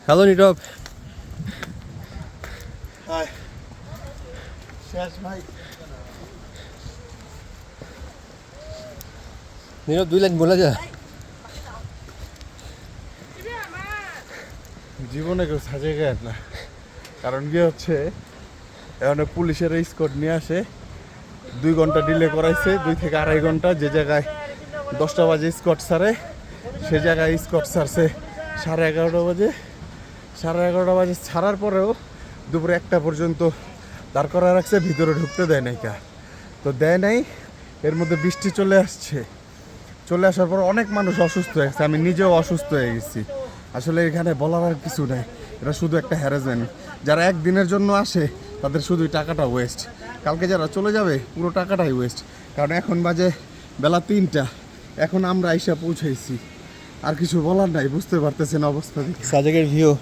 Hello নীরব। শেষ ভাই। নীরব 2 line বলা যা। জীবনে কেউ সাজে গায় না, কারণ কি হচ্ছে এখন পুলিশের স্কট নিয়ে আসে, 2 ঘন্টা ডিলে করাইছে, 2 থেকে 2.5 ঘন্টা। যে জায়গায় 10টা বাজে স্কট ছাড়ে সে জায়গায় স্কট ছাড়ছে 11:30 বাজে। 11:30 বাজে ছাড়ার পরেও দুপুরে 1টা পর্যন্ত দাঁড় করা রাখছে, ভিতরে ঢুকতে দেয় নাই। তো দেয় নাই, এর মধ্যে বৃষ্টি চলে আসছে। চলে আসার পর অনেক মানুষ অসুস্থ হয়ে গেছে, আমি নিজেও অসুস্থ হয়ে গেছি। আসলে এখানে বলার আর কিছু নাই, এটা শুধু একটা হ্যারাসমেন্ট। যারা একদিনের জন্য আসে তাদের শুধুই টাকাটা ওয়েস্ট, কালকে যারা চলে যাবে পুরো টাকাটাই ওয়েস্ট। কারণ এখন বাজে বেলা 3টা, এখন আমরা আইসা পৌঁছাইছি, আর কিছু বলার নাই। বুঝতে পারতেছেন অবস্থা দেখে। সাজেকের ভিউ